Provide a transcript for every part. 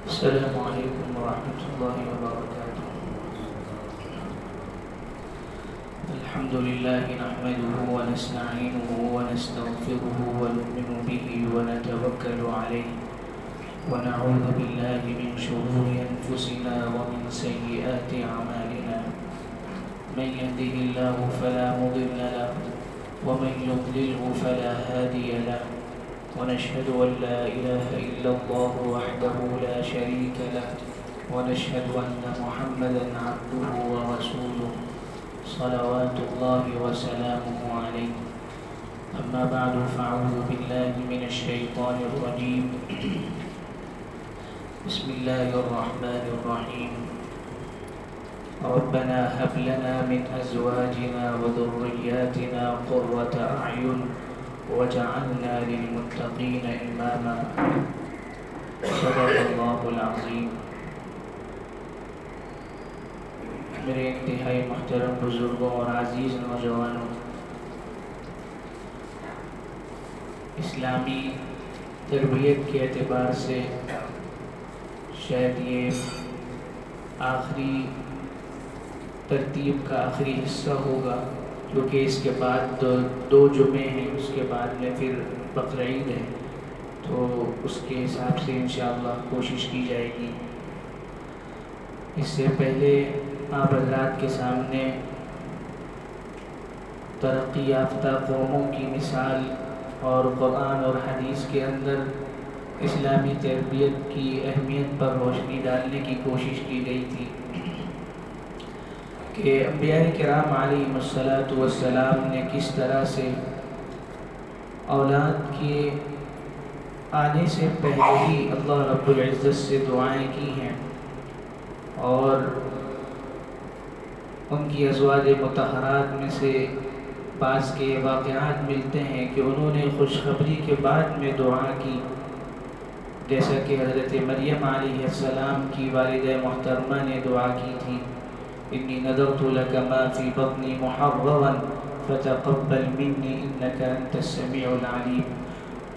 السلام عليكم ورحمة الله وبركاته. الحمد لله نحمده ونستعينه ونستغفره ونؤمن به ونتوكل عليه ونعوذ بالله من شرور أنفسنا ومن سيئات أعمالنا. من يهده الله فلا مضل له ومن يضلله فلا هادي له، ونشهد أن لا إله إلا الله وحده لا شريك له، ونشهد أن محمدا عبده ورسوله صلوات الله وسلامه عليه. أما بعد فأعوذ بالله من الشيطان الرجيم. بسم الله الرحمن الرحيم. ربنا هب لنا من أزواجنا وذرياتنا قرة أعين وجعلنا للمتقين إماما. صدق اللہ العظیم. میرے انتہائی محترم بزرگوں اور عزیز نوجوانوں، اسلامی تربیت کے اعتبار سے شاید یہ آخری ترتیب کا آخری حصہ ہوگا، کیونکہ اس کے بعد دو جمعے ہیں، اس کے بعد میں پھر بقرعید ہے، تو اس کے حساب سے انشاءاللہ کوشش کی جائے گی. اس سے پہلے آپ حضرات کے سامنے ترقی یافتہ قوموں کی مثال اور قرآن اور حدیث کے اندر اسلامی تربیت کی اہمیت پر روشنی ڈالنے کی کوشش کی گئی تھی کہ انبیاء کرام علیہم السلام نے کس طرح سے اولاد کے آنے سے پہلے ہی اللہ رب العزت سے دعائیں کی ہیں، اور ان کی ازواج مطہرات میں سے بعض کے واقعات ملتے ہیں کہ انہوں نے خوشخبری کے بعد میں دعا کی، جیسا کہ حضرت مریم علیہ السلام کی والدہ محترمہ نے دعا کی تھی، انی نذرت لک ما فی بطنی محررا فتقبل منی انک انت السمیع العلیم.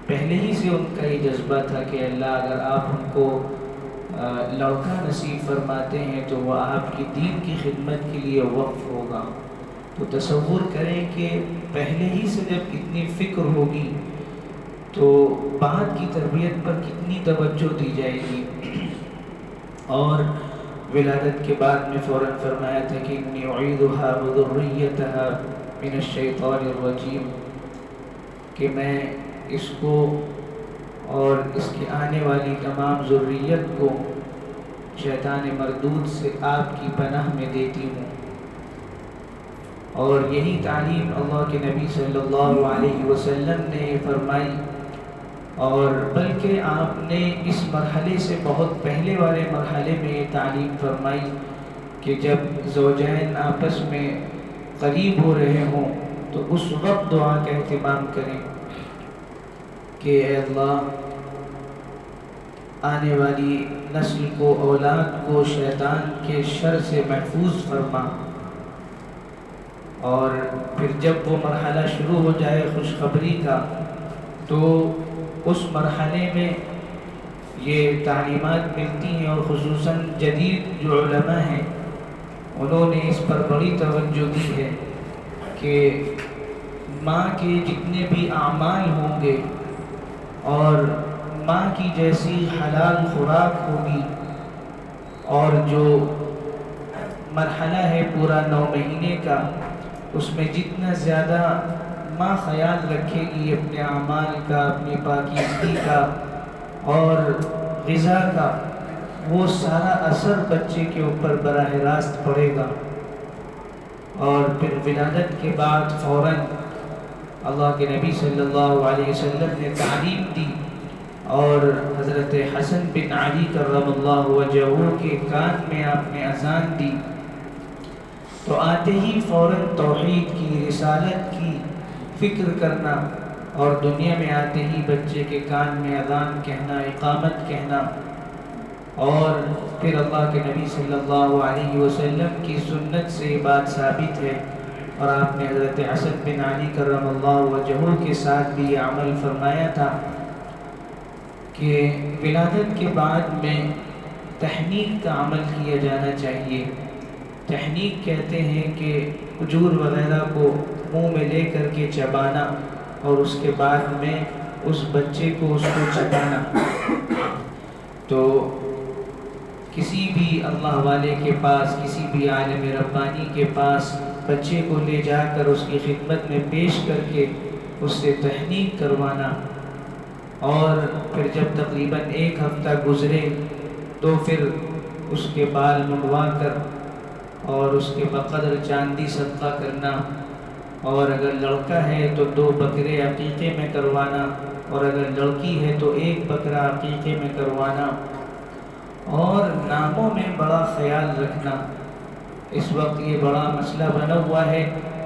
پہلے ہی سے ان کا یہ جذبہ تھا کہ اللہ اگر آپ ان کو لڑکا نصیب فرماتے ہیں تو وہ آپ کی دین کی خدمت کے لیے وقف ہوگا. تو تصور کریں کہ پہلے ہی سے جب اتنی فکر ہوگی تو بعد کی تربیت پر کتنی توجہ دی جائے گی. اور ولادت کے بعد میں فوراً فرمایا تھا کہ انی اعیدها وذریتها من الشیطان الرجیم، کہ میں اس کو اور اس کی آنے والی تمام ذریت کو شیطان مردود سے آپ کی پناہ میں دیتی ہوں. اور یہی تعلیم اللہ کے نبی صلی اللہ علیہ وسلم نے فرمائی، اور بلکہ آپ نے اس مرحلے سے بہت پہلے والے مرحلے میں یہ تعلیم فرمائی کہ جب زوجین آپس میں قریب ہو رہے ہوں تو اس وقت دعا کا اہتمام کریں کہ اے اللہ آنے والی نسل کو، اولاد کو شیطان کے شر سے محفوظ فرما. اور پھر جب وہ مرحلہ شروع ہو جائے خوشخبری کا تو اس مرحلے میں یہ تعلیمات ملتی ہیں، اور خصوصاً جدید جو علماء ہیں انہوں نے اس پر بڑی توجہ دی ہے کہ ماں کے جتنے بھی اعمال ہوں گے اور ماں کی جیسی حلال خوراک ہوگی، اور جو مرحلہ ہے پورا 9 مہینے کا، اس میں جتنا زیادہ ماں خیال رکھے گی اپنے اعمال کا، اپنی پاکیزگی کا اور غذا کا، وہ سارا اثر بچے کے اوپر براہ راست پڑے گا. اور پھر ولادت کے بعد فوراً اللہ کے نبی صلی اللہ علیہ وسلم نے تعلیم دی، اور حضرت حسن بن علی کرم اللہ وجہہ کے کان میں آپ نے اذان دی تو آتے ہی فوراً توحید کی، رسالت کی فکر کرنا، اور دنیا میں آتے ہی بچے کے کان میں اذان کہنا، اقامت کہنا. اور پھر اللہ کے نبی صلی اللہ علیہ وسلم کی سنت سے یہ بات ثابت ہے، اور آپ نے حضرت حسن بن علی کرم اللہ وجہہ کے ساتھ بھی یہ عمل فرمایا تھا کہ ولادت کے بعد میں تحنیک کا عمل کیا جانا چاہیے۔ تحنیک کہتے ہیں کہ کھجور وغیرہ کو منہ میں لے کر کے چبانا اور اس کے بعد میں اس بچے کو اس کو چبانا۔ تو کسی بھی اللہ والے کے پاس، کسی بھی عالم ربانی کے پاس بچے کو لے جا کر اس کی خدمت میں پیش کر کے اس سے تحنیک کروانا، اور پھر جب تقریباً 1 ہفتہ گزرے تو پھر اس کے بال منڈوا کر اور اس کے بقدر چاندی صدقہ کرنا، اور اگر لڑکا ہے تو 2 بکرے عقیقے میں کروانا، اور اگر لڑکی ہے تو 1 بکرا عقیقے میں کروانا، اور ناموں میں بڑا خیال رکھنا۔ اس وقت یہ بڑا مسئلہ بنا ہوا ہے،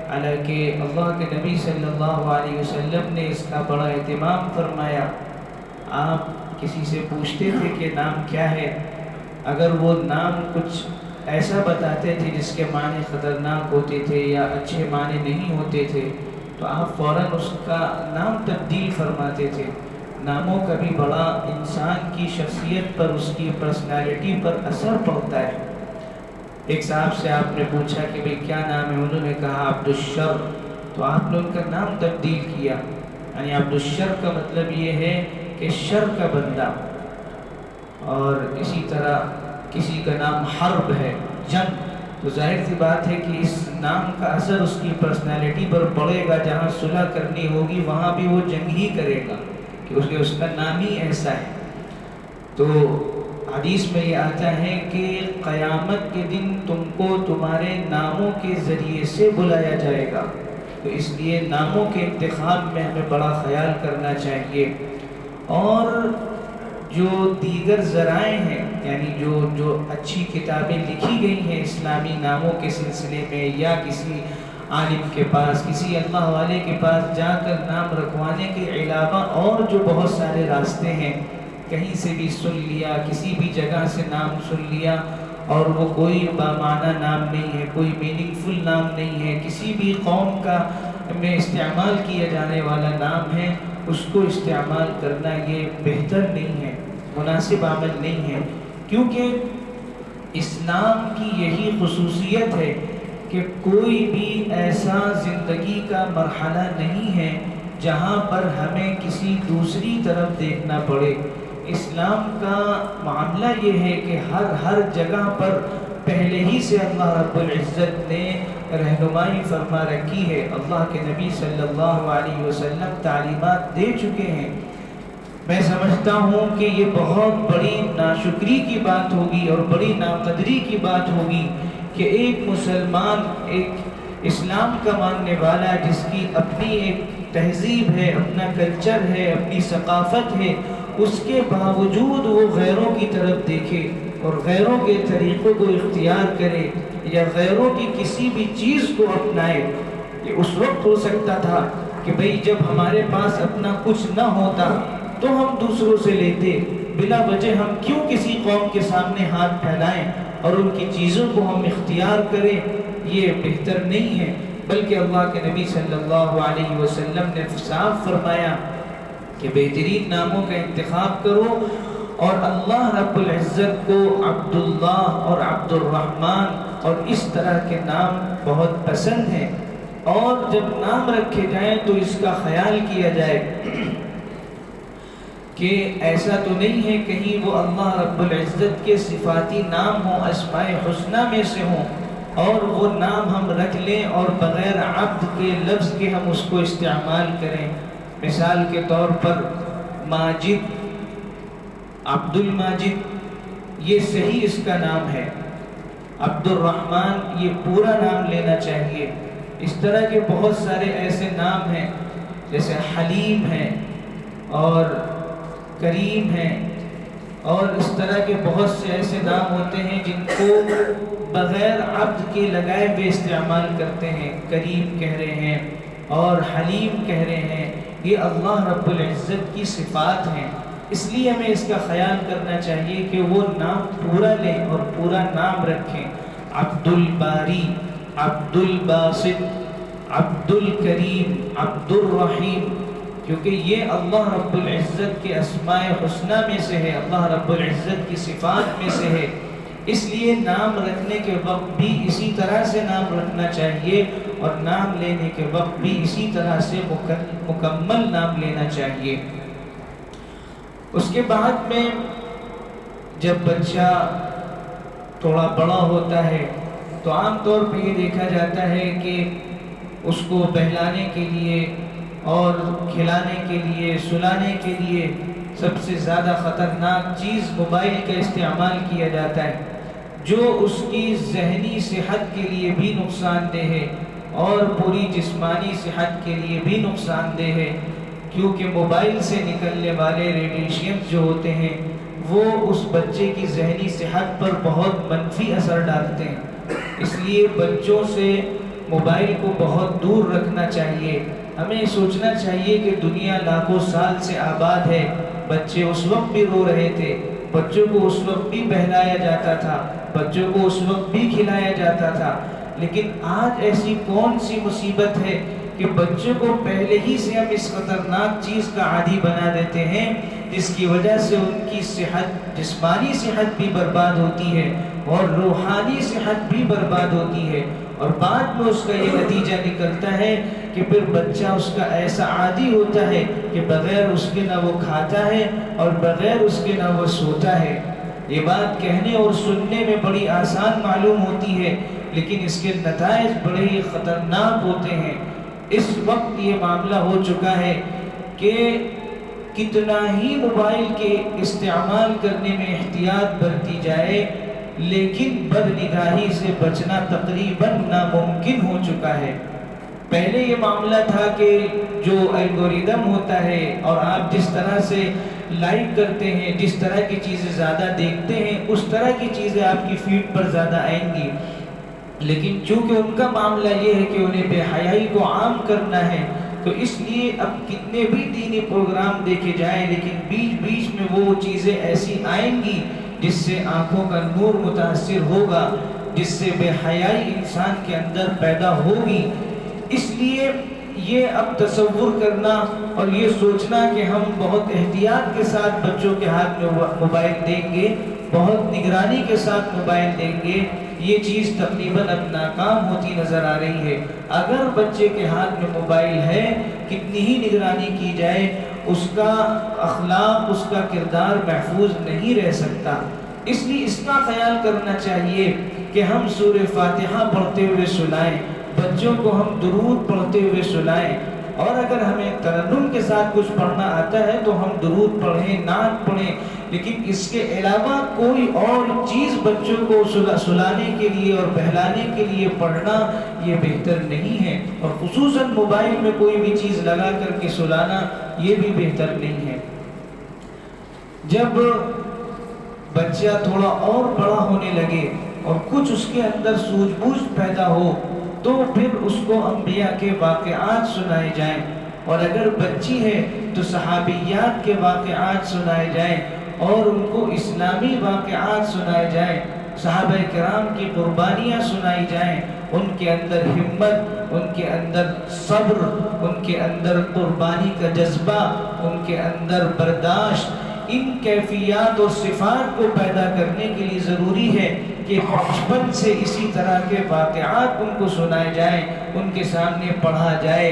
حالانکہ اللہ کے نبی صلی اللہ علیہ وسلم نے اس کا بڑا اہتمام فرمایا۔ آپ کسی سے پوچھتے تھے کہ نام کیا ہے، اگر وہ نام کچھ ایسا بتاتے تھے جس کے معنی خطرناک ہوتے تھے یا اچھے معنی نہیں ہوتے تھے تو آپ فوراً اس کا نام تبدیل فرماتے تھے۔ ناموں کا بھی بڑا انسان کی شخصیت پر، اس کی پرسنالٹی پر اثر پڑتا ہے۔ ایک صاحب سے آپ نے پوچھا کہ بھئی کیا نام ہے، انہوں نے کہا عبدالشر، تو آپ نے ان کا نام تبدیل کیا، یعنی عبدالشر کا مطلب یہ ہے کہ شر کا بندہ۔ اور اسی طرح کسی کا نام حرب ہے، جنگ، تو ظاہر سی بات ہے کہ اس نام کا اثر اس کی پرسنالٹی پر پڑے گا، جہاں صلح کرنی ہوگی وہاں بھی وہ جنگ ہی کرے گا، کہ اس کا نام ہی ایسا ہے۔ تو حدیث میں یہ آتا ہے کہ قیامت کے دن تم کو تمہارے ناموں کے ذریعے سے بلایا جائے گا، تو اس لیے ناموں کے انتخاب میں ہمیں بڑا خیال کرنا چاہیے۔ اور جو دیگر ذرائع ہیں، یعنی جو اچھی کتابیں لکھی گئی ہیں اسلامی ناموں کے سلسلے میں، یا کسی عالم کے پاس، کسی اللہ والے کے پاس جا کر نام رکھوانے کے علاوہ اور جو بہت سارے راستے ہیں، کہیں سے بھی سن لیا، کسی بھی جگہ سے نام سن لیا اور وہ کوئی بامعنی نام نہیں ہے، کوئی میننگ فل نام نہیں ہے، کسی بھی قوم کا میں استعمال کیا جانے والا نام ہے، اس کو استعمال کرنا یہ بہتر نہیں ہے، مناسب عمل نہیں ہے، کیونکہ اسلام کی یہی خصوصیت ہے کہ کوئی بھی ایسا زندگی کا مرحلہ نہیں ہے جہاں پر ہمیں کسی دوسری طرف دیکھنا پڑے۔ اسلام کا معاملہ یہ ہے کہ ہر جگہ پر پہلے ہی سے اللہ رب العزت نے رہنمائی فرما رکھی ہے، اللہ کے نبی صلی اللہ علیہ وسلم تعلیمات دے چکے ہیں۔ میں سمجھتا ہوں کہ یہ بہت بڑی ناشکری کی بات ہوگی اور بڑی ناقدری کی بات ہوگی کہ ایک مسلمان، ایک اسلام کا ماننے والا، جس کی اپنی ایک تہذیب ہے، اپنا کلچر ہے، اپنی ثقافت ہے، اس کے باوجود وہ غیروں کی طرف دیکھے اور غیروں کے طریقوں کو اختیار کرے یا غیروں کی کسی بھی چیز کو اپنائے۔ یہ اس وقت ہو سکتا تھا کہ بھئی جب ہمارے پاس اپنا کچھ نہ ہوتا تو ہم دوسروں سے لیتے، بلا وجہ ہم کیوں کسی قوم کے سامنے ہاتھ پھیلائیں اور ان کی چیزوں کو ہم اختیار کریں، یہ بہتر نہیں ہے۔ بلکہ اللہ کے نبی صلی اللہ علیہ وسلم نے صاف فرمایا کہ بہترین ناموں کا انتخاب کرو، اور اللہ رب العزت کو عبداللہ اور عبد الرحمن اور اس طرح کے نام بہت پسند ہیں، اور جب نام رکھے جائیں تو اس کا خیال کیا جائے کہ ایسا تو نہیں ہے کہیں وہ اللہ رب العزت کے صفاتی نام ہوں، اسماء حسنہ میں سے ہوں، اور وہ نام ہم رکھ لیں اور بغیر عبد کے لفظ کے ہم اس کو استعمال کریں۔ مثال کے طور پر ماجد، عبد الماجد، یہ صحیح اس کا نام ہے۔ عبد الرحمن، یہ پورا نام لینا چاہیے۔ اس طرح کے بہت سارے ایسے نام ہیں، جیسے حلیم ہے اور کریم ہے، اور اس طرح کے بہت سے ایسے نام ہوتے ہیں جن کو بغیر عبد کے لگائے ہوئے استعمال کرتے ہیں۔ کریم کہہ رہے ہیں اور حلیم کہہ رہے ہیں، یہ اللہ رب العزت کی صفات ہیں، اس لیے ہمیں اس کا خیال کرنا چاہیے کہ وہ نام پورا لیں اور پورا نام رکھیں۔ عبد الباری، عبد الباسط، عبد الکریم، عبد الرحیم، کیونکہ یہ اللہ رب العزت کے اسماء حسنہ میں سے ہے، اللہ رب العزت کی صفات میں سے ہے، اس لیے نام رکھنے کے وقت بھی اسی طرح سے نام رکھنا چاہیے اور نام لینے کے وقت بھی اسی طرح سے مکمل نام لینا چاہیے۔ اس کے بعد میں جب بچہ تھوڑا بڑا ہوتا ہے تو عام طور پہ یہ دیکھا جاتا ہے کہ اس کو بہلانے کے لیے اور کھلانے کے لیے، سلانے کے لیے سب سے زیادہ خطرناک چیز موبائل کا استعمال کیا جاتا ہے، جو اس کی ذہنی صحت کے لیے بھی نقصان دہ ہے اور پوری جسمانی صحت کے لیے بھی نقصان دہ ہے، کیونکہ موبائل سے نکلنے والے ریڈیشن جو ہوتے ہیں وہ اس بچے کی ذہنی صحت پر بہت منفی اثر ڈالتے ہیں۔ اس لیے بچوں سے موبائل کو بہت دور رکھنا چاہیے۔ ہمیں سوچنا چاہیے کہ دنیا لاکھوں سال سے آباد ہے، بچے اس وقت بھی رو رہے تھے، بچوں کو اس وقت بھی بہلایا جاتا تھا، بچوں کو اس وقت بھی کھلایا جاتا تھا، لیکن آج ایسی کون سی مصیبت ہے کہ بچوں کو پہلے ہی سے ہم اس خطرناک چیز کا عادی بنا دیتے ہیں، جس کی وجہ سے ان کی صحت، جسمانی صحت بھی برباد ہوتی ہے اور روحانی صحت بھی برباد ہوتی ہے، اور بعد میں اس کا یہ نتیجہ نکلتا ہے کہ پھر بچہ اس کا ایسا عادی ہوتا ہے کہ بغیر اس کے نہ وہ کھاتا ہے اور بغیر اس کے نہ وہ سوتا ہے۔ یہ بات کہنے اور سننے میں بڑی آسان معلوم ہوتی ہے، لیکن اس کے نتائج بڑے ہی خطرناک ہوتے ہیں۔ اس وقت یہ معاملہ ہو چکا ہے کہ کتنا ہی موبائل کے استعمال کرنے میں احتیاط برتی جائے، لیکن بد نگاہی سے بچنا تقریباً ناممکن ہو چکا ہے۔ پہلے یہ معاملہ تھا کہ جو الگوریدم ہوتا ہے اور آپ جس طرح سے لائک کرتے ہیں، جس طرح کی چیزیں زیادہ دیکھتے ہیں، اس طرح کی چیزیں آپ کی فیڈ پر زیادہ آئیں گی، لیکن چونکہ ان کا معاملہ یہ ہے کہ انہیں بے حیائی کو عام کرنا ہے، تو اس لیے اب کتنے بھی دینی پروگرام دیکھے جائیں، لیکن بیچ بیچ میں وہ چیزیں ایسی آئیں گی جس سے آنکھوں کا نور متاثر ہوگا، جس سے بے حیائی انسان کے اندر پیدا ہوگی۔ اس لیے یہ اب تصور کرنا اور یہ سوچنا کہ ہم بہت احتیاط کے ساتھ بچوں کے ہاتھ میں موبائل دیں گے، بہت نگرانی کے ساتھ موبائل دیں گے، یہ چیز تقریباً اب ناکام ہوتی نظر آ رہی ہے۔ اگر بچے کے ہاتھ میں موبائل ہے، کتنی ہی نگرانی کی جائے، اس کا اخلاق، اس کا کردار محفوظ نہیں رہ سکتا۔ اس لیے اس کا خیال کرنا چاہیے کہ ہم سورہ فاتحہ پڑھتے ہوئے سلائیں، بچوں کو ہم درود پڑھتے ہوئے سلائیں، اور اگر ہمیں ترنم کے ساتھ کچھ پڑھنا آتا ہے تو ہم درود پڑھیں، نعت پڑھیں، لیکن اس کے علاوہ کوئی اور چیز بچوں کو سلانے کے لیے اور بہلانے کے لیے پڑھنا یہ بہتر نہیں ہے، اور خصوصاً موبائل میں کوئی بھی چیز لگا کر کے سلانا یہ بھی بہتر نہیں ہے۔ جب بچہ تھوڑا اور بڑا ہونے لگے اور کچھ اس کے اندر سوجھ بوجھ پیدا ہو تو پھر اس کو انبیاء کے واقعات سنائے جائیں، اور اگر بچی ہے تو صحابیات کے واقعات سنائے جائیں اور ان کو اسلامی واقعات سنائے جائیں، صحابہ کرام کی قربانیاں سنائی جائیں، ان کے اندر ہمت، ان کے اندر صبر، ان کے اندر قربانی کا جذبہ، ان کے اندر برداشت، ان کیفیات اور صفات کو پیدا کرنے کے لیے ضروری ہے کہ بچپن سے اسی طرح کے واقعات ان کو سنائے جائیں، ان کے سامنے پڑھا جائے۔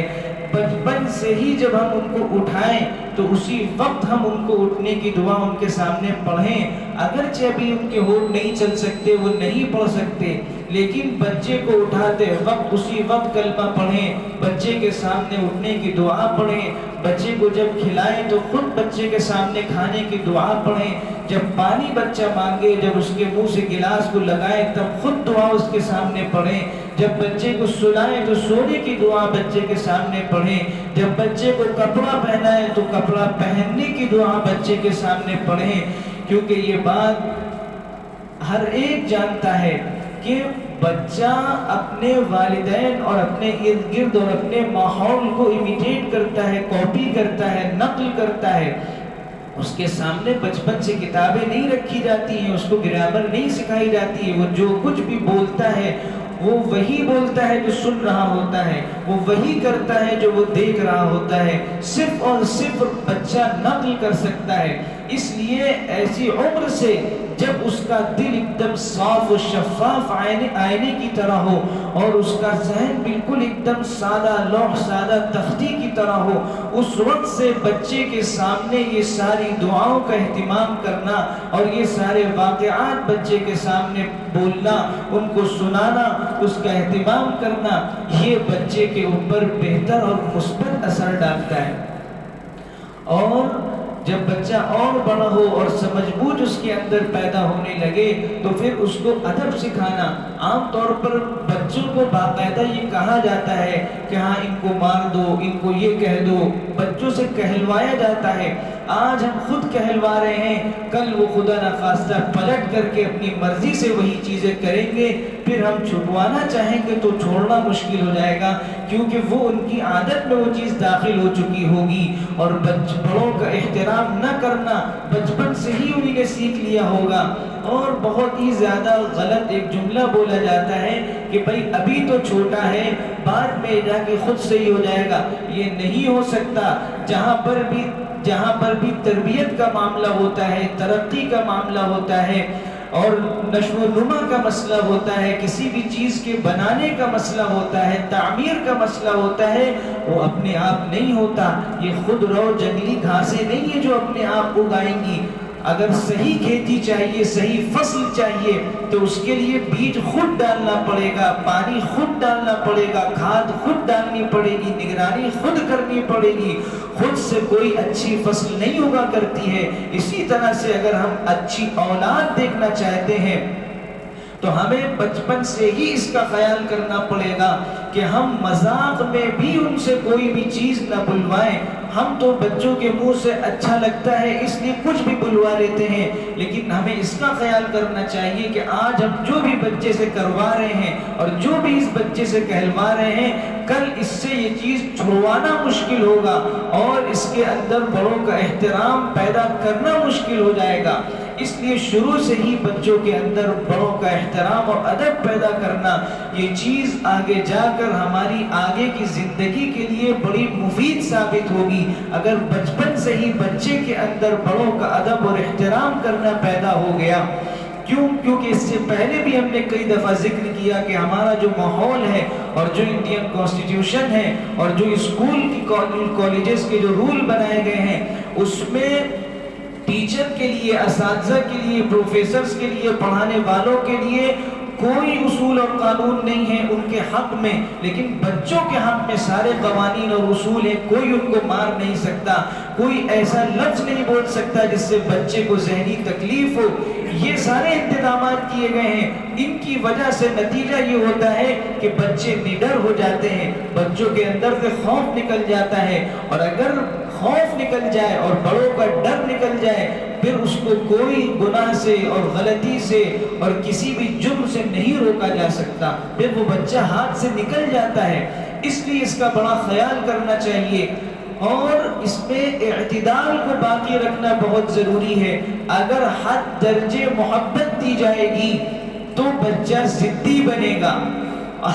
بچپن سے ہی جب ہم ان کو اٹھائیں تو اسی وقت ہم ان کو اٹھنے کی دعا ان کے سامنے پڑھیں، اگرچہ ابھی ان کے ہونٹ نہیں چل سکتے، وہ نہیں پڑھ سکتے، لیکن بچے کو اٹھاتے وقت اسی وقت کلمہ پڑھیں، بچے کے سامنے اٹھنے کی دعا پڑھیں، بچے کو جب کھلائیں تو خود بچے کے سامنے کھانے کی دعا پڑھیں، جب پانی بچہ مانگے، جب اس کے منہ سے گلاس کو لگائیں تب خود دعا اس کے سامنے پڑھیں، جب بچے کو سلائیں تو سونے کی دعا بچے کے سامنے پڑھیں، جب بچے کو کپڑا پہنائیں تو کپڑا پہننے کی دعا بچے کے سامنے پڑھیں، کیونکہ یہ بات ہر ایک جانتا ہے کہ بچہ اپنے والدین اور اپنے ارد گرد اور اپنے ماحول کو امیٹیٹ کرتا ہے، کاپی کرتا ہے، نقل کرتا ہے۔ اس کے سامنے بچپن سے کتابیں نہیں رکھی جاتی ہیں، اس کو گرامر نہیں سکھائی جاتی ہے، وہ جو کچھ بھی بولتا ہے وہ وہی بولتا ہے جو سن رہا ہوتا ہے، وہ وہی کرتا ہے جو وہ دیکھ رہا ہوتا ہے، صرف اور صرف بچہ نقل کر سکتا ہے۔ اس لیے ایسی عمر سے جب اس کا دل ایک دم صاف و شفاف آئینے کی طرح ہو اور اس کا ذہن بالکل ایک دم سادہ لوح، سادہ تختی کی طرح ہو، اس وقت سے بچے کے سامنے یہ ساری دعاؤں کا اہتمام کرنا اور یہ سارے واقعات بچے کے سامنے بولنا، ان کو سنانا، اس کا اہتمام کرنا، یہ بچے کے اوپر بہتر اور مثبت اثر ڈالتا ہے۔ اور جب بچہ اور بڑا ہو اور سمجھ بوجھ اس کے اندر پیدا ہونے لگے تو پھر اس کو ادب سکھانا، عام طور پر بچوں کو باقاعدہ یہ کہا جاتا ہے کہ ہاں ان کو مار دو، ان کو یہ کہہ دو، بچوں سے کہلوایا جاتا ہے۔ آج ہم خود کہلوا رہے ہیں، کل وہ خدا نخواستہ پلٹ کر کے اپنی مرضی سے وہی چیزیں کریں گے، پھر ہم چھٹوانا چاہیں گے تو چھوڑنا مشکل ہو جائے گا، کیونکہ وہ ان کی عادت میں وہ چیز داخل ہو چکی ہوگی۔ اور بڑوں کا احترام نہ کرنا بچپن سے ہی انہیں نے سیکھ لیا ہوگا۔ اور بہت ہی زیادہ غلط ایک جملہ بولا جاتا ہے کہ بھائی ابھی تو چھوٹا ہے، بعد میں جا کے خود صحیح ہو جائے گا۔ یہ نہیں ہو سکتا۔ جہاں پر بھی تربیت کا معاملہ ہوتا ہے، ترقی کا معاملہ ہوتا ہے اور نشو و نما کا مسئلہ ہوتا ہے، کسی بھی چیز کے بنانے کا مسئلہ ہوتا ہے، تعمیر کا مسئلہ ہوتا ہے، وہ اپنے آپ نہیں ہوتا۔ یہ خود رو جنگلی گھاسیں نہیں ہیں جو اپنے آپ اگائیں گی۔ اگر صحیح کھیتی چاہیے، صحیح فصل چاہیے تو اس کے لیے بیج خود ڈالنا پڑے گا، پانی خود ڈالنا پڑے گا، کھاد خود ڈالنی پڑے گی، نگرانی خود کرنی پڑے گی۔ خود سے کوئی اچھی فصل نہیں اگا کرتی ہے۔ اسی طرح سے اگر ہم اچھی اولاد دیکھنا چاہتے ہیں تو ہمیں بچپن سے ہی اس کا خیال کرنا پڑے گا کہ ہم مذاق میں بھی ان سے کوئی بھی چیز نہ بلوائیں۔ ہم تو بچوں کے منہ سے اچھا لگتا ہے اس لیے کچھ بھی بلوا لیتے ہیں، لیکن ہمیں اس کا خیال کرنا چاہیے کہ آج ہم جو بھی بچے سے کروا رہے ہیں اور جو بھی اس بچے سے کہلوا رہے ہیں، کل اس سے یہ چیز چھڑوانا مشکل ہوگا اور اس کے اندر بڑوں کا احترام پیدا کرنا مشکل ہو جائے گا۔ اس لیے شروع سے ہی بچوں کے اندر بڑوں کا احترام اور ادب پیدا کرنا، یہ چیز آگے جا کر ہماری آگے کی زندگی کے لیے بڑی مفید ثابت ہوگی۔ اگر بچپن سے ہی بچے کے اندر بڑوں کا ادب اور احترام کرنا پیدا ہو گیا، کیونکہ اس سے پہلے بھی ہم نے کئی دفعہ ذکر کیا کہ ہمارا جو ماحول ہے اور جو انڈین کانسٹیٹیوشن ہے اور جو اسکول کی کالجز کے جو رول بنائے گئے ہیں، اس میں ٹیچر کے لیے، اساتذہ کے لیے، پروفیسرز کے لیے، پڑھانے والوں کے لیے کوئی اصول اور قانون نہیں ہے ان کے حق میں، لیکن بچوں کے حق میں سارے قوانین اور اصول ہیں۔ کوئی ان کو مار نہیں سکتا، کوئی ایسا لفظ نہیں بول سکتا جس سے بچے کو ذہنی تکلیف ہو۔ یہ سارے انتظامات کیے گئے ہیں، ان کی وجہ سے نتیجہ یہ ہوتا ہے کہ بچے نڈر ہو جاتے ہیں، بچوں کے اندر سے خوف نکل جاتا ہے، اور اگر خوف نکل جائے اور بڑوں کا ڈر نکل جائے پھر اس کو کوئی گناہ سے اور غلطی سے اور کسی بھی جرم سے نہیں روکا جا سکتا، پھر وہ بچہ ہاتھ سے نکل جاتا ہے۔ اس لیے اس کا بڑا خیال کرنا چاہیے اور اس میں اعتدال کو باقی رکھنا بہت ضروری ہے۔ اگر حد درجے محبت دی جائے گی تو بچہ ضدی بنے گا،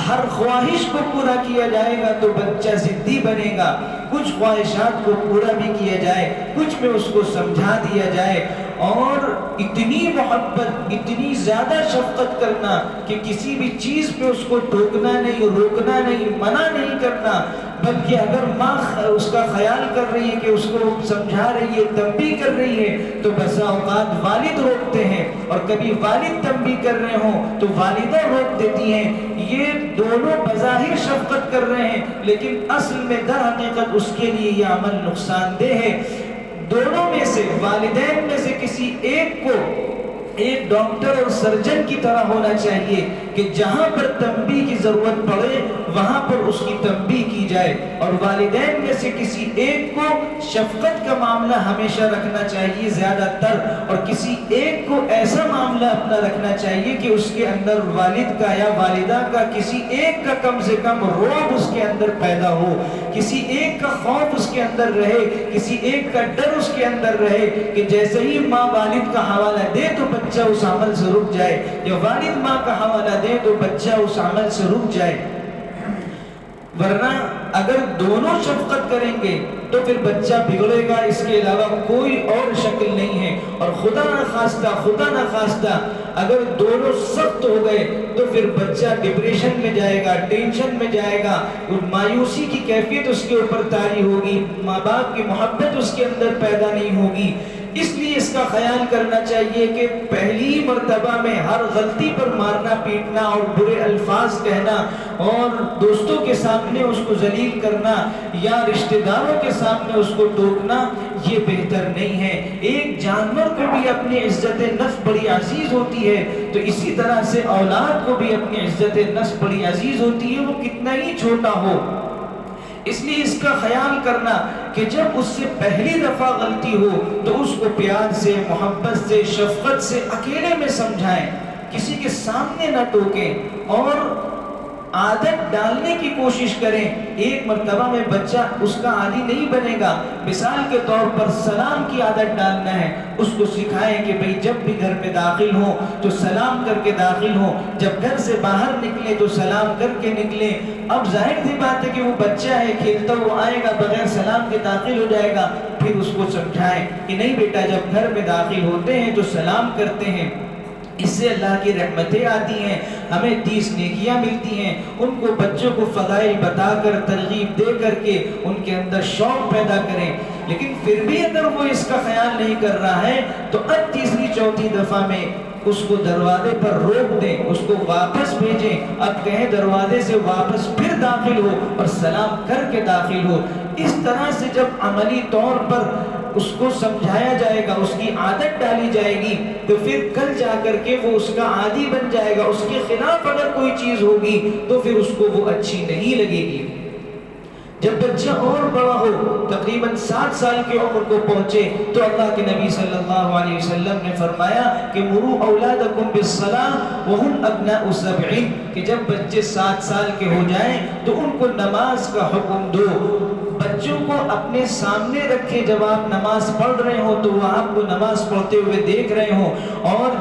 ہر خواہش کو پورا کیا جائے گا تو بچہ ضدی بنے گا۔ کچھ خواہشات کو پورا بھی کیا جائے، کچھ میں اس کو سمجھا دیا جائے، اور اتنی محبت، اتنی زیادہ شفقت کرنا کہ کسی بھی چیز پہ اس کو ٹوکنا نہیں، روکنا نہیں، منع نہیں کرنا، بلکہ اگر ماں اس کا خیال کر رہی ہے کہ اس کو سمجھا رہی ہے، تنبیہ کر رہی ہے، تو بسا اوقات والد روکتے ہیں، اور کبھی والد تنبیہ کر رہے ہوں تو والدہ روک دیتی ہیں۔ یہ دونوں بظاہر شفقت کر رہے ہیں لیکن اصل میں در حقیقت اس کے لیے یہ عمل نقصان دہ ہے۔ دونوں میں سے، والدین میں سے کسی ایک کو ایک ڈاکٹر اور سرجن کی طرح ہونا چاہیے کہ جہاں پر تنبیہ کی ضرورت پڑے وہاں پر اس کی تنبیہ کی جائے، اور والدین میں سے کسی ایک کو شفقت کا معاملہ ہمیشہ رکھنا چاہیے زیادہ تر، اور کسی ایک کو ایسا معاملہ اپنا رکھنا چاہیے کہ اس کے اندر والد کا یا والدہ کا کسی ایک کا کم سے کم رعب اس کے اندر پیدا ہو، کسی ایک کا خوف اس کے اندر رہے، کسی ایک کا ڈر اس کے اندر رہے کہ جیسے ہی ماں والد کا حوالہ دے تو بچہ اس عمل سے رک جائے، یا والد ماں کا حوالہ دے تو بچہ اس عمل سے رک جائے. ورنہ اگر دونوں شفقت کریں گے تو پھر بچہ بگڑے گا، اس کے علاوہ کوئی اور شکل نہیں ہے. اور خدا نہ خواستہ اگر دونوں سخت ہو گئے تو پھر بچہ ڈپریشن میں جائے گا، ٹینشن میں جائے گا، مایوسی کی کیفیت اس کے اوپر طاری ہوگی، ماں باپ کی محبت اس کے اندر پیدا نہیں ہوگی. اس لیے اس کا خیال کرنا چاہیے کہ پہلی مرتبہ میں ہر غلطی پر مارنا پیٹنا اور برے الفاظ کہنا اور دوستوں کے سامنے اس کو ذلیل کرنا یا رشتہ داروں کے سامنے اس کو ٹوکنا یہ بہتر نہیں ہے. ایک جانور کو بھی اپنی عزت نفس بڑی عزیز ہوتی ہے، تو اسی طرح سے اولاد کو بھی اپنی عزت نفس بڑی عزیز ہوتی ہے، وہ کتنا ہی چھوٹا ہو. اس لیے اس کا خیال کرنا کہ جب اس سے پہلی دفعہ غلطی ہو تو اس کو پیار سے، محبت سے، شفقت سے اکیلے میں سمجھائیں، کسی کے سامنے نہ ٹوکیں اور عادت ڈالنے کی کوشش کریں. ایک مرتبہ میں بچہ اس کا عادی نہیں بنے گا. مثال کے طور پر سلام کی عادت ڈالنا ہے، اس کو سکھائیں کہ بھئی جب بھی گھر میں داخل ہو تو سلام کر کے داخل ہو، جب گھر سے باہر نکلے تو سلام کر کے نکلیں. اب ظاہر سی بات ہے کہ وہ بچہ ہے، کھیلتا وہ آئے گا بغیر سلام کے داخل ہو جائے گا. پھر اس کو سمجھائیں کہ نہیں بیٹا، جب گھر میں داخل ہوتے ہیں تو سلام کرتے ہیں، اس سے اللہ کی رحمتیں آتی ہیں، ہمیں 30 نیکیاں ملتی ہیں. ان کو بچوں کو فضائل بتا کر، ترغیب دے کر کے ان کے اندر شوق پیدا کریں. لیکن پھر بھی اگر وہ اس کا خیال نہیں کر رہا ہے تو اب تیسری چوتھی دفعہ میں اس کو دروازے پر روک دیں، اس کو واپس بھیجیں. اب کہیں دروازے سے واپس پھر داخل ہو اور سلام کر کے داخل ہو. اس طرح سے جب عملی طور پر اس کو سمجھایا جائے گا، اس کی عادت ڈالی جائے گی، تو پھر کل جا کر کے وہ اس کا عادی بن جائے گا. اس کے خلاف اگر کوئی چیز ہوگی تو پھر اس کو وہ اچھی نہیں لگے گی. جب بچہ اور بڑا ہو، تقریباً 7 سال کی عمر کو پہنچے، تو اللہ کے نبی صلی اللہ علیہ وسلم نے فرمایا کہ مروا اولادکم بالصلاۃ وهم ابناء 7، کہ جب بچے 7 سال کے ہو جائیں تو ان کو نماز کا حکم دو. بچوں کو اپنے سامنے رکھے، جب آپ نماز پڑھ رہے ہو تو وہ آپ کو نماز پڑھتے ہوئے دیکھ رہے ہوں. اور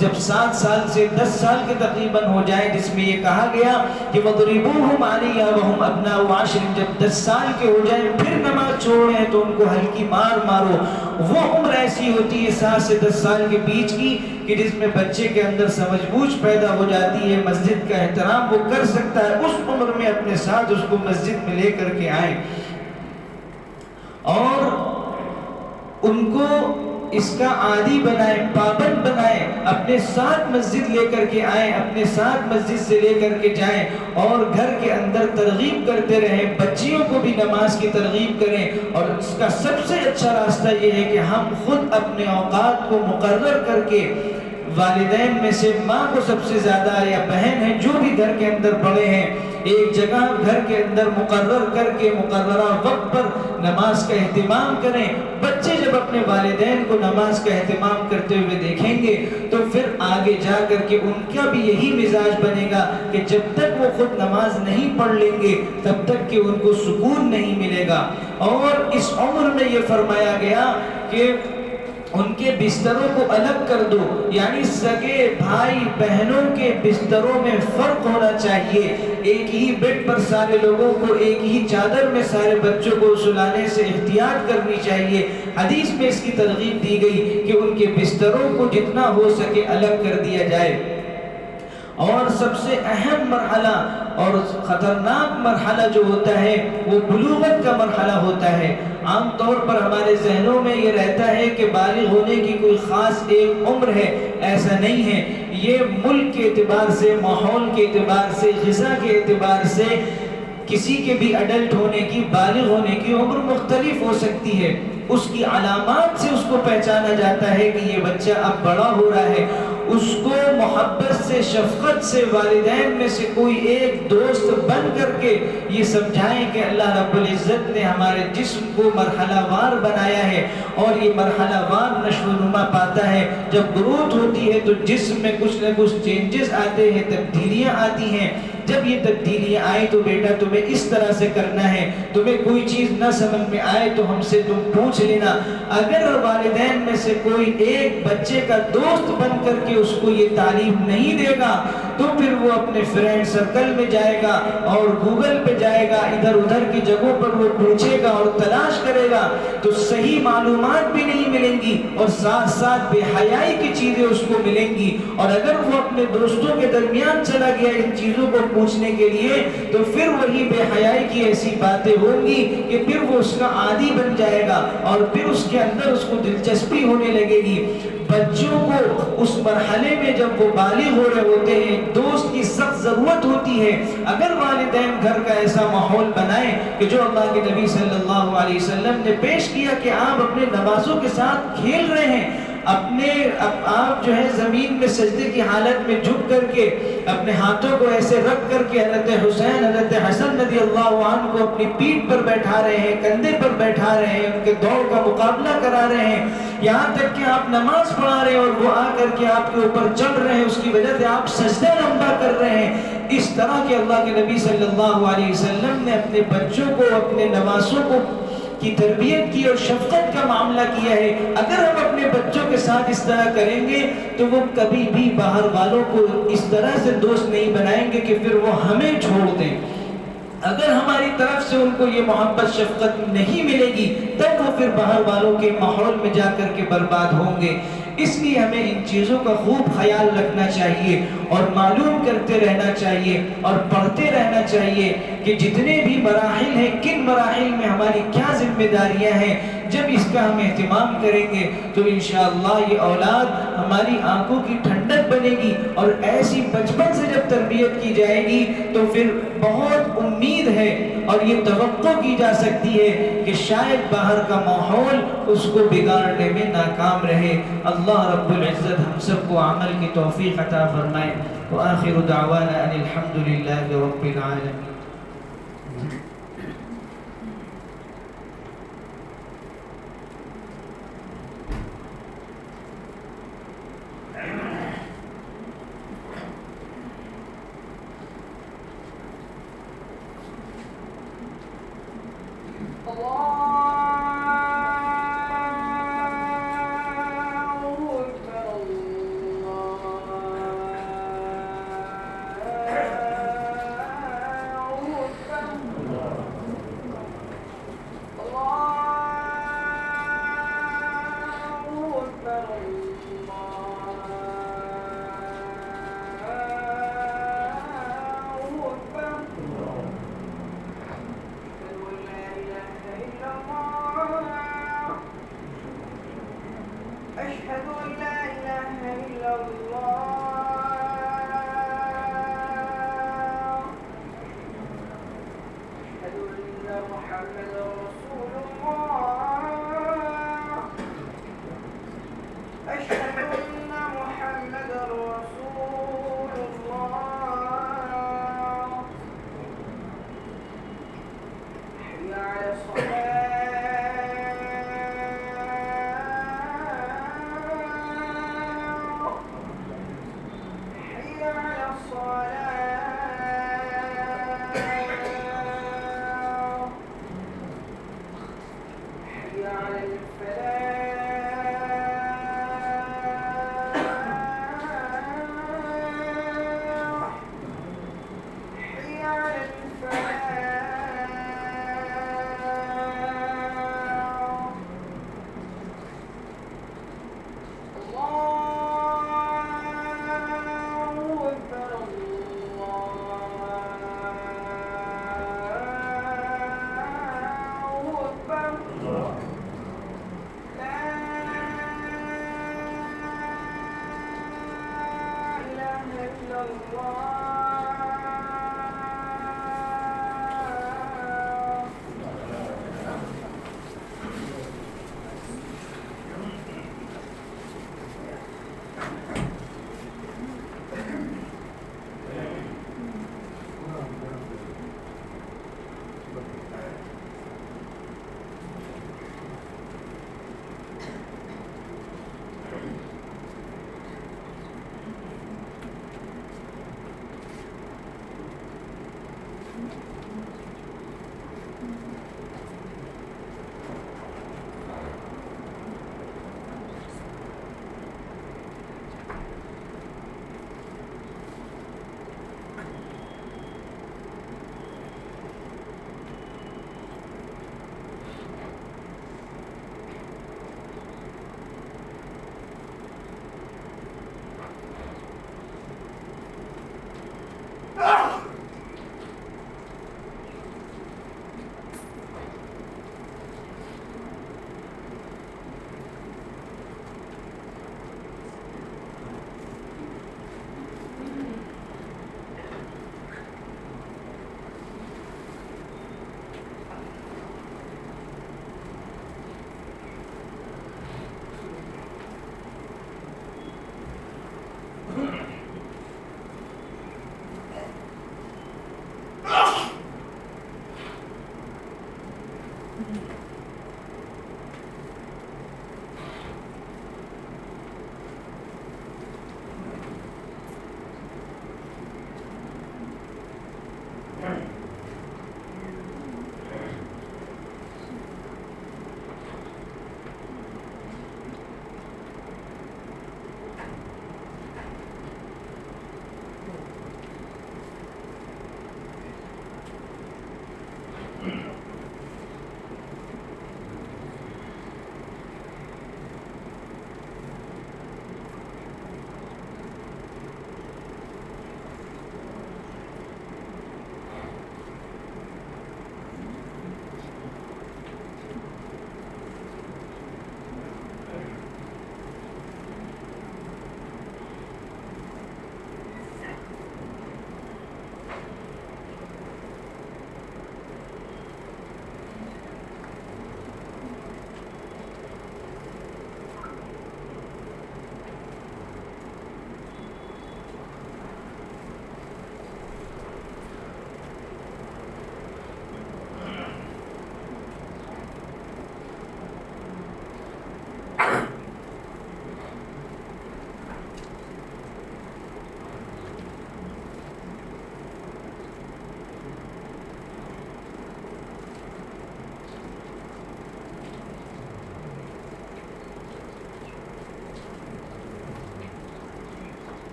جب 7 سال سے 10 سال کے تقریباً ہو جائے، جس میں یہ کہا گیا کہ وَضْرِبُوهُمْ عَلَيْهَا وَهُمْ أَبْنَاءُ 10، جب 10 سال کے ہو جائیں پھر نماز چھوڑے ہیں تو ان کو ہلکی مار مارو. وہ عمر ایسی ہوتی ہے 7 سے 10 سال کے بیچ کی کہ جس میں بچے کے اندر سمجھ بوجھ پیدا ہو جاتی ہے، مسجد کا احترام وہ کر سکتا ہے. اس عمر میں اپنے ساتھ اس کو مسجد میں لے کر کے آئیں اور ان کو اس کا عادی بنائیں، پابند بنائیں، اپنے ساتھ مسجد لے کر کے آئیں، اپنے ساتھ مسجد سے لے کر کے جائیں اور گھر کے اندر ترغیب کرتے رہیں. بچیوں کو بھی نماز کی ترغیب کریں. اور اس کا سب سے اچھا راستہ یہ ہے کہ ہم خود اپنے اوقات کو مقرر کر کے، والدین میں سے ماں کو سب سے زیادہ یا بہن ہیں جو بھی گھر کے اندر بڑے ہیں، ایک جگہ گھر کے اندر مقرر کر کے مقررہ وقت پر نماز کا اہتمام کریں. بچے جب اپنے والدین کو نماز کا اہتمام کرتے ہوئے دیکھیں گے تو پھر آگے جا کر کے ان کا بھی یہی مزاج بنے گا کہ جب تک وہ خود نماز نہیں پڑھ لیں گے تب تک کہ ان کو سکون نہیں ملے گا. اور اس عمر میں یہ فرمایا گیا کہ ان کے بستروں کو الگ کر دو، یعنی سگے بھائی بہنوں کے بستروں میں فرق ہونا چاہیے. ایک ہی بیڈ پر سارے لوگوں کو، ایک ہی چادر میں سارے بچوں کو سلانے سے احتیاط کرنی چاہیے. حدیث میں اس کی ترغیب دی گئی کہ ان کے بستروں کو جتنا ہو سکے الگ کر دیا جائے. اور سب سے اہم مرحلہ اور خطرناک مرحلہ جو ہوتا ہے وہ بلوغت کا مرحلہ ہوتا ہے. عام طور پر ہمارے ذہنوں میں یہ رہتا ہے کہ بالغ ہونے کی کوئی خاص ایک عمر ہے، ایسا نہیں ہے. یہ ملک کے اعتبار سے، ماحول کے اعتبار سے، غذا کے اعتبار سے کسی کے بھی اڈلٹ ہونے کی، بالغ ہونے کی عمر مختلف ہو سکتی ہے. اس کی علامات سے اس کو پہچانا جاتا ہے کہ یہ بچہ اب بڑا ہو رہا ہے. اس کو محبت سے شفقت سے والدین میں سے کوئی ایک دوست بن کر کے یہ سمجھائیں کہ اللہ رب العزت نے ہمارے جسم کو مرحلہ وار بنایا ہے اور یہ مرحلہ وار نشو و نما پاتا ہے. جب گروتھ ہوتی ہے تو جسم میں کچھ نہ کچھ چینجز آتے ہیں, تبدیلیاں آتی ہیں. جب یہ تبدیلیاں آئی تو بیٹا تمہیں اس طرح سے کرنا ہے, تمہیں کوئی چیز نہ سمجھ میں آئے تو ہم سے تم پوچھ لینا. اگر والدین میں سے کوئی ایک بچے کا دوست بن کر کے اس کو یہ تعلیم نہیں دے گا تو پھر وہ اپنے فرینڈ سرکل میں جائے گا اور گوگل پہ جائے گا, ادھر ادھر کی جگہوں پر وہ پوچھے گا اور تلاش کرے گا تو صحیح معلومات بھی نہیں ملیں گی اور ساتھ ساتھ بے حیائی کی چیزیں اس کو ملیں گی. اور اگر وہ اپنے دوستوں کے درمیان چلا گیا ان چیزوں کو پوچھنے کے لیے تو پھر وہی بے حیائی کی ایسی باتیں ہوں گی کہ پھر وہ اس کا عادی بن جائے گا اور پھر اس کے اندر اس کو دلچسپی ہونے لگے گی. بچوں کو اس مرحلے میں جب وہ بالغ ہو رہے ہوتے ہیں دوست کی سخت ضرورت ہوتی ہے. اگر والدین گھر کا ایسا ماحول بنائیں کہ جو اللہ کے نبی صلی اللہ علیہ وسلم نے پیش کیا کہ آپ اپنے نوازوں کے ساتھ کھیل رہے ہیں, آپ جو ہے زمین میں سجدے کی حالت میں جھک کر کے اپنے ہاتھوں کو ایسے رکھ کر کے حضرت حسین حضرت حسن رضی اللہ عنہ کو اپنی پیٹھ پر بیٹھا رہے ہیں, کندھے پر بیٹھا رہے ہیں, ان کے دوڑ کا مقابلہ کرا رہے ہیں, یہاں تک کہ آپ نماز پڑھا رہے ہیں اور وہ آ کر کے آپ کے اوپر چڑھ رہے ہیں, اس کی وجہ سے آپ سجدہ لمبا کر رہے ہیں. اس طرح کے اللہ کے نبی صلی اللہ علیہ وسلم نے اپنے بچوں کو اپنے نوازوں کو کی تربیت کی اور شفقت کا معاملہ کیا ہے. اگر ہم اپنے بچوں کے ساتھ اس طرح کریں گے تو وہ کبھی بھی باہر والوں کو اس طرح سے دوست نہیں بنائیں گے کہ پھر وہ ہمیں چھوڑ دیں. اگر ہماری طرف سے ان کو یہ محبت شفقت نہیں ملے گی تب وہ پھر باہر والوں کے ماحول میں جا کر کے برباد ہوں گے. اس لیے ہمیں ان چیزوں کا خوب خیال رکھنا چاہیے اور معلوم کرتے رہنا چاہیے اور پڑھتے رہنا چاہیے کہ جتنے بھی مراحل ہیں کن مراحل میں ہماری کیا ذمہ داریاں ہیں. جب اس کا ہم اہتمام کریں گے تو انشاءاللہ یہ اولاد ہماری آنکھوں کی ٹھنڈک بنے گی اور ایسی بچپن سے جب تربیت کی جائے گی تو پھر بہت امید ہے اور یہ توقع کی جا سکتی ہے کہ شاید باہر کا ماحول اس کو بگاڑنے میں ناکام رہے. اللہ رب العزت ہم سب کو عمل کی توفیق عطا فرمائے. وآخر دعوانا ان الحمدللہ رب العالمین.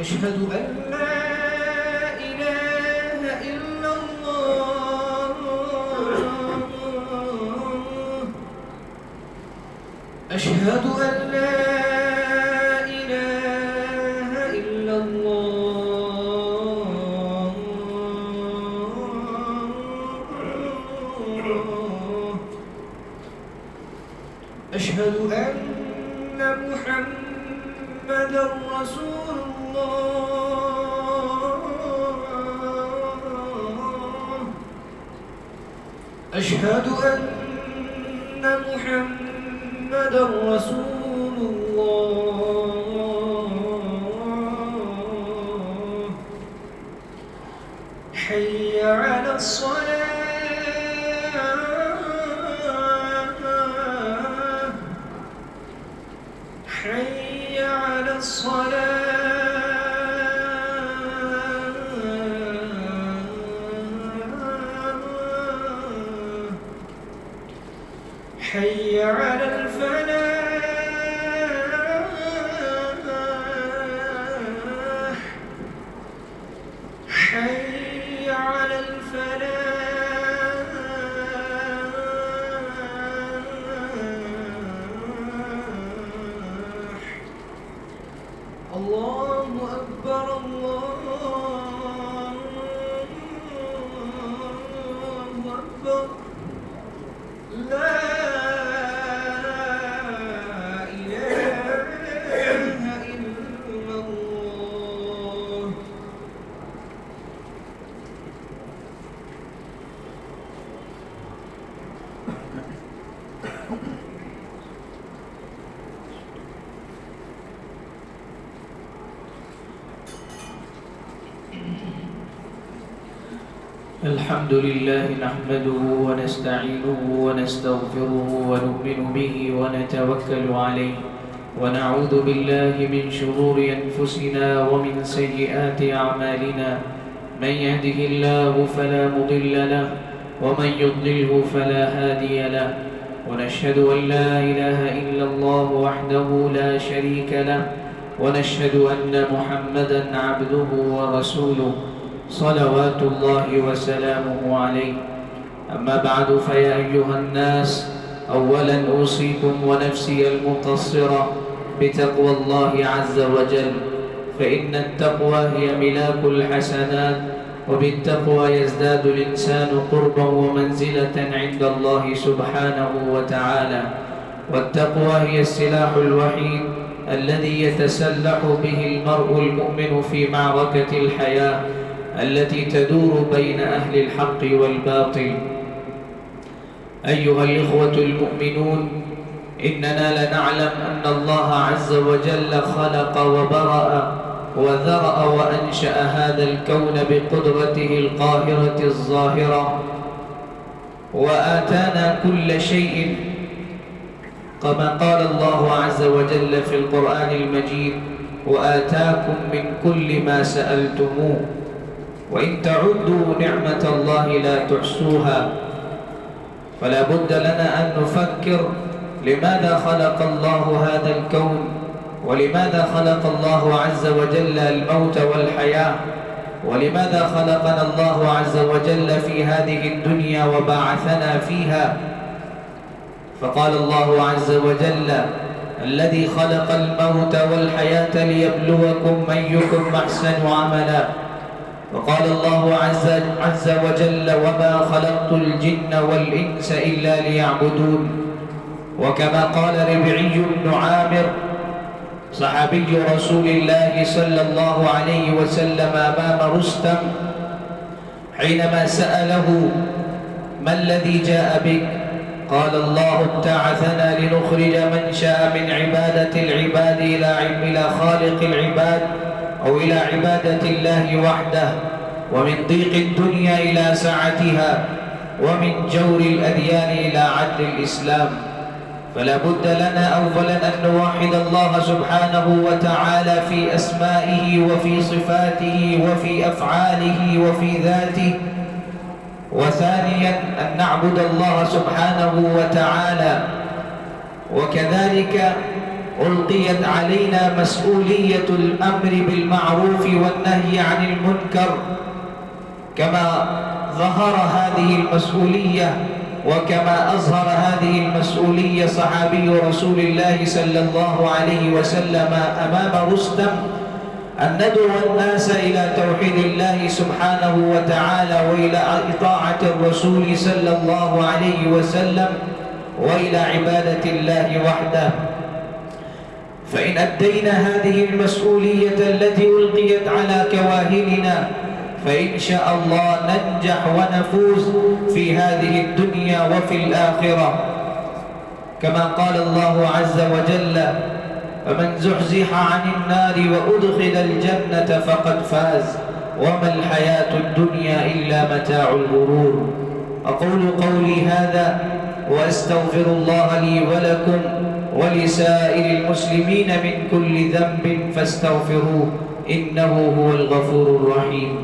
أشهد أن لا إله إلا الله أشهد أن لا إله إلا الله أشهد أن محمدًا رسول أشهد أن محمدًا رسول الله حي على الصلاة حي على الصلاة حي على الفلاح حي على الفلاح الله أكبر الله أكبر لا الحمد لله نحمده ونستعينه ونستغفره ونؤمن به ونتوكل عليه ونعوذ بالله من شرور أنفسنا ومن سيئات أعمالنا من يهده الله فلا مضل له ومن يضلله فلا هادي له ونشهد أن لا إله إلا الله وحده لا شريك له ونشهد أن محمدًا عبده ورسوله صلوات الله وسلامه عليه أما بعد فيا أيها الناس أولا أوصيكم ونفسي المقصرة بتقوى الله عز وجل فإن التقوى هي ملاك الحسنات وبالتقوى يزداد الإنسان قربا ومنزلة عند الله سبحانه وتعالى والتقوى هي السلاح الوحيد الذي يتسلح به المرء المؤمن في معركة الحياة التي تدور بين أهل الحق والباطل أيها الإخوة المؤمنون إننا لنعلم أن الله عز وجل خلق وبرأ وذرأ وأنشأ هذا الكون بقدرته القاهرة الظاهرة وآتانا كل شيء كما قال الله عز وجل في القرآن المجيد وآتاكم من كل ما سألتموه وإن تعدوا نعمة الله لا تحصوها فلا بد لنا أن نفكر لماذا خلق الله هذا الكون ولماذا خلق الله عز وجل الموت والحياة ولماذا خلقنا الله عز وجل في هذه الدنيا وبعثنا فيها فقال الله عز وجل الذي خلق الموت والحياة ليبلوكم أيكم أحسن عملا وقال الله عز وجل وما خلقت الجن والإنس إلا ليعبدون وكما قال ربعي بن عامر صحابي رسول الله صلى الله عليه وسلم أمام رستم حينما سأله ما الذي جاء بك قال الله ابتعثنا لنخرج من شاء من عبادة العباد إلى خالق العباد أو إلى عبادة الله وحده، ومن ضيق الدنيا إلى سعتها، ومن جور الأديان إلى عدل الإسلام. فلا بد لنا أولا أن نوحد الله سبحانه وتعالى في أسمائه وفي صفاته وفي أفعاله وفي ذاته، وثانيا أن نعبد الله سبحانه وتعالى. وكذلك ألقيت علينا مسؤولية الأمر بالمعروف والنهي عن المنكر، كما ظهر هذه المسؤولية وكما أظهر هذه المسؤولية صحابي رسول الله صلى الله عليه وسلم أمام رستم، أن ندعو الناس إلى توحيد الله سبحانه وتعالى وإلى إطاعة الرسول صلى الله عليه وسلم وإلى عبادة الله وحده. فإن أدينا هذه المسؤولية التي ألقيت على كواهلنا فإن شاء الله ننجح ونفوز في هذه الدنيا وفي الآخرة، كما قال الله عز وجل: فمن زحزح عن النار وأدخل الجنة فقد فاز وما الحياة الدنيا إلا متاع الغرور. أقول قولي هذا وأستغفر الله لي ولكم ولسائر المسلمين من كل ذنب فاستغفروه إنه هو الغفور الرحيم.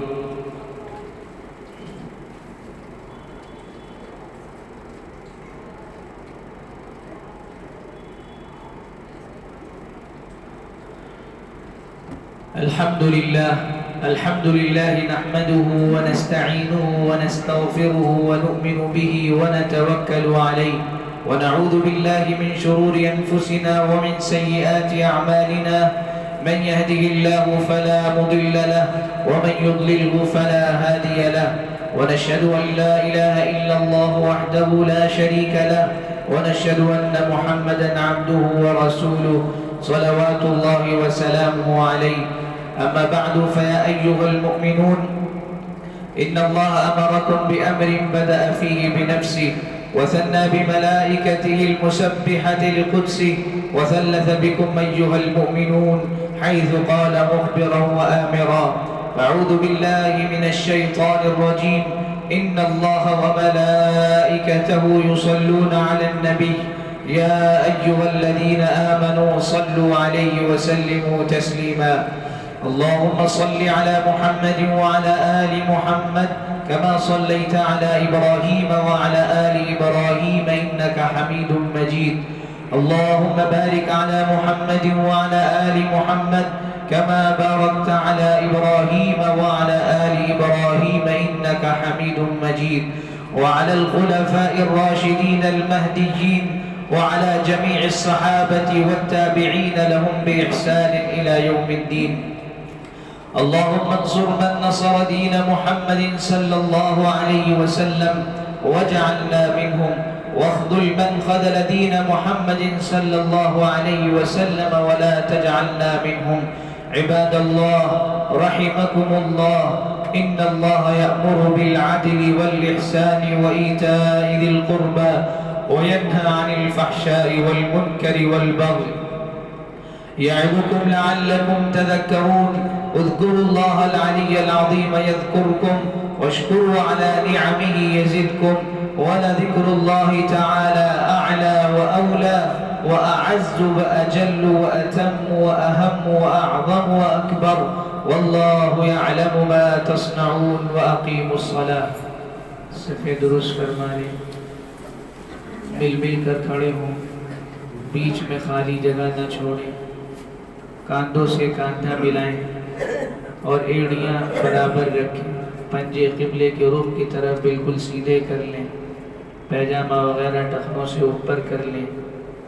الحمد لله نحمده ونستعينه ونستغفره ونؤمن به ونتوكل عليه، ونعوذ بالله من شرور أنفسنا ومن سيئات أعمالنا، من يهده الله فلا مضل له ومن يضلله فلا هادي له، ونشهد أن لا إله إلا الله وحده لا شريك له، ونشهد أن محمدا عبده ورسوله صلوات الله وسلامه عليه. أما بعد، فيا أيها المؤمنون، إن الله أمركم بأمر بدأ فيه بنفسه وثنى بملائكته المسبحة لقدسه، وثلث بكم أيها المؤمنون حيث قال مخبرا وآمرا: فأعوذ بالله من الشيطان الرجيم، إن الله وملائكته يصلون على النبي يا أيها الذين آمنوا صلوا عليه وسلموا تسليما. اللهم صل على محمد وعلى آل محمد كما صليت على إبراهيم وعلى آل إبراهيم إنك حميد مجيد. اللهم بارك على محمد وعلى آل محمد كما باركت على إبراهيم وعلى آل إبراهيم إنك حميد مجيد. وعلى الخلفاء الراشدين المهديين وعلى جميع الصحابة والتابعين لهم بإحسان إلى يوم الدين. اللهم انصر من نصر دين محمد صلى الله عليه وسلم واجعلنا منهم، واخذل من خذل دين محمد صلى الله عليه وسلم ولا تجعلنا منهم. عباد الله رحمكم الله، إن الله يأمر بالعدل والإحسان وإيتاء ذي القربى وينهى عن الفحشاء والمنكر والبغي يعظكم لعلكم تذكرون. اذكروا الله العلي العظيم يذكركم واشكروا على نعمه يزدكم، ولذكر الله تعالى أعلى وأولى وأعز وأجل وأتم وأهم وأعظم وأكبر، والله يعلم ما تصنعون. وأقيموا الصلاة. صفحے درست فرمائیں، مل کر کھڑے ہوں، بیچ میں خالی جگہ نہ چھوڑیں، کاندھوں سے کاندھا ملائیں اور ایڑیاں برابر رکھیں، پنجے قبلے کے رخ کی طرف بالکل سیدھے کر لیں، پیجامہ وغیرہ ٹخنوں سے اوپر کر لیں،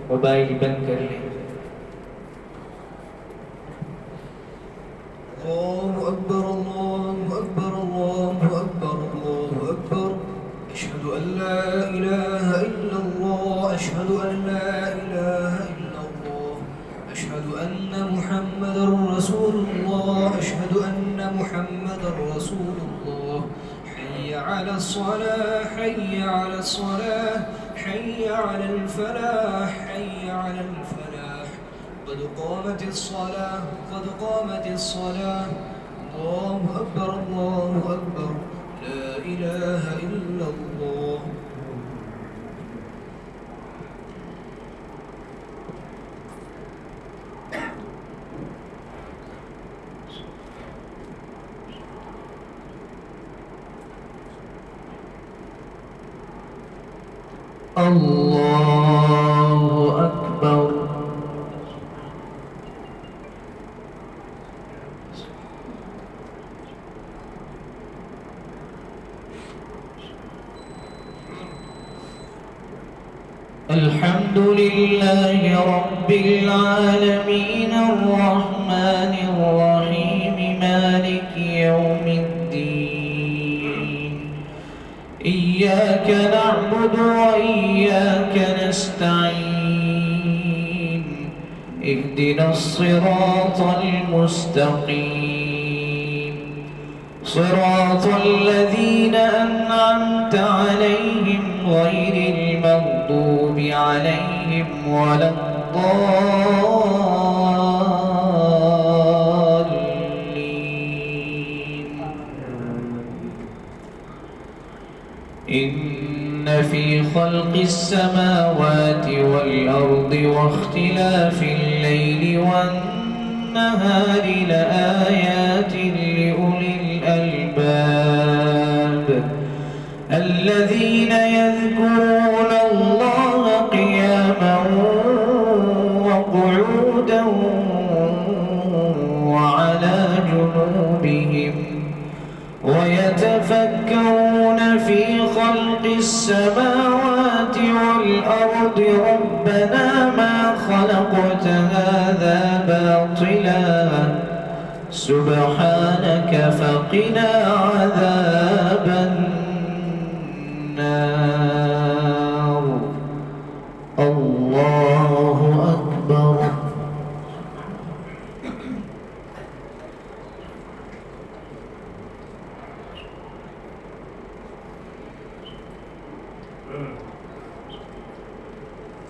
موبائل بند کر لیں۔ اللہ اکبر اللہ اکبر اللہ اکبر اللہ اکبر، اشہد ان لا الہ الا اللہ، اشہد ان لا الہ الا اللہ، اشہد ان محمد رسول اللہ، اشہد ان محمد رسول اللہ۔ حی علی الصلاة حی علی الصلاة حي على الفلاح حي على الفلاح قد قامت الصلاة قد قامت الصلاة الله أكبر الله أكبر لا إله إلا الله الله أكبر الحمد لله رب العالمين الرحمن الرحيم مالك يوم الدين إياك نعبد وإياك نستعين اهدنا الصراط المستقيم صراط الذين أنعمت عليهم غير المغضوب عليهم ولا الضالين إن في خلق السماوات والأرض واختلاف الليل والنهار لآيات لأولي الألباب الذين يذكرون الله قياما وقعودا وعلى جنوبهم ويتفكرون في خلق السماوات والأرض ربنا ما خلقت هذا باطلا سبحانك فقنا عذاب النار الله أكبر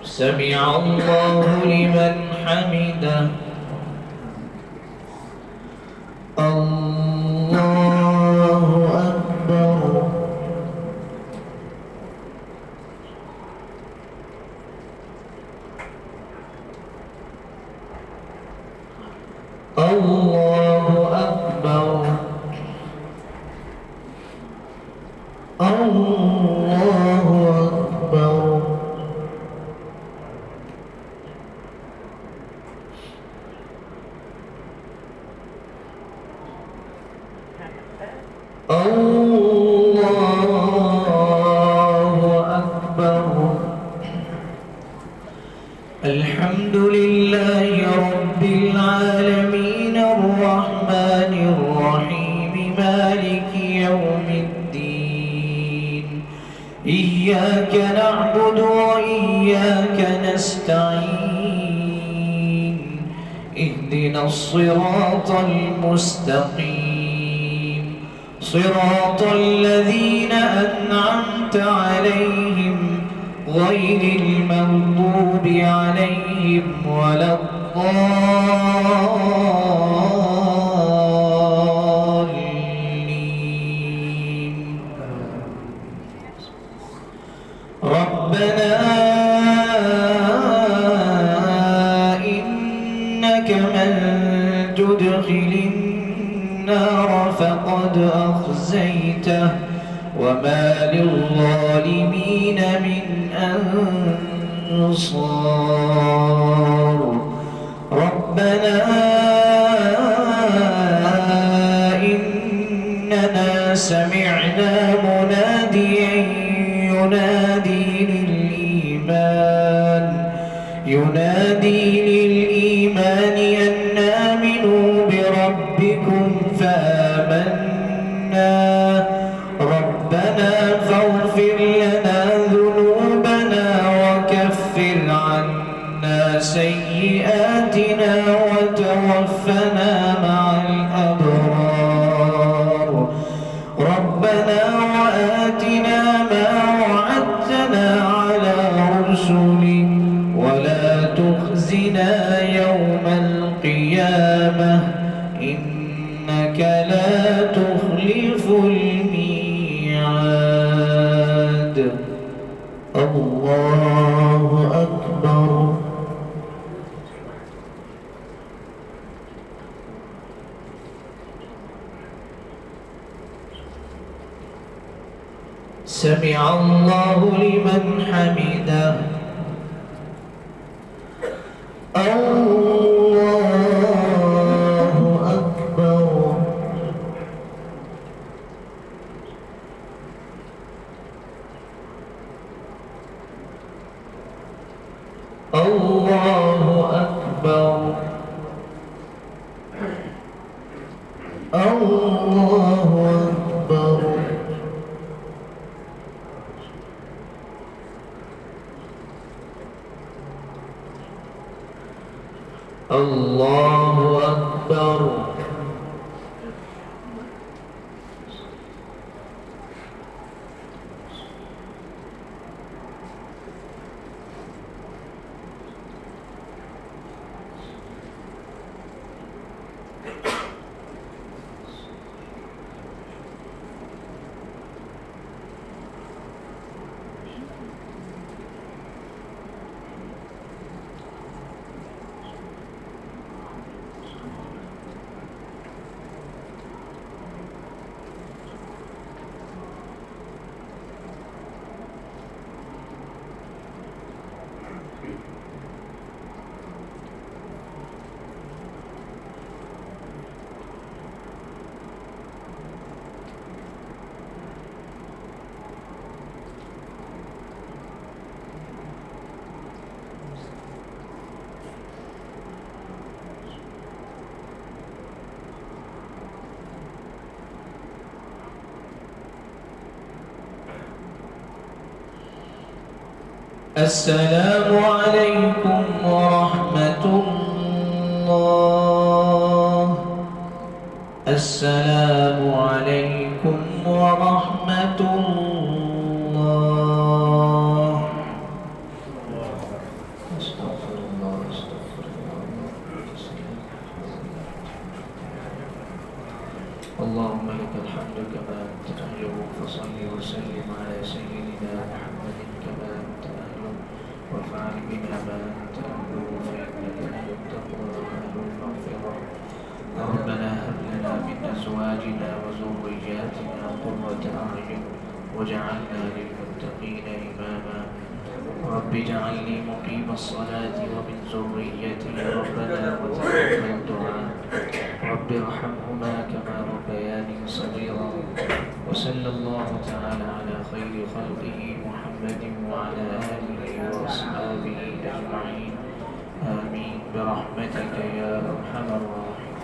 سمع الله لمن حمده الله أكبر الله أكبر الله أكبر الله أكبر الحمد لله رب العالمين الرحمن الرحيم مالك يوم الدين إياك نعبد وإياك نستعين اهدنا الصراط المستقيم صراط الذين أنعمت عليهم غير المغضوب عليهم ولا الضالين ربنا إنك من تدخل النار فقد أخزيته وما للظالمين من أنصار ربنا إننا سمعنا مناديا ينادي للإيمان أن آمنوا بربكم فآمنا ربنا فاغفر لنا ذنوبنا وكفر عنا سيئاتنا وتوفنا مع الأبرار ربنا وآتنا ما وعدتنا على الله أكبر. سمع الله لمن حمده. الله أكبر. الله أكبر. الله أكبر. الله أكبر. السلام عليكم ورحمة الله. السلام عليكم ورحمة الله. استغفر الله استغفر الله. اللهم لك الحمد كما أنت أهله فصل وسلم على سيدنا محمد كما أنت أهله وافعل بنا ما أنت أهله فإنك أهل التقوى وأهل المغفرة. ربنا هب لنا من أزواجنا وذرياتنا قرة أعين واجعلنا للمتقين إماما. رب اجعلني مقيم الصلاة ومن ذريتي ربنا وتقبل دعاء. رب ارحمهما كما ربياني صغيرا. وصلى الله تعالى على خير خلقه محمد وعلى آله وأصحابه أجمعين. آمين برحمتك يا أرحم الراحمين.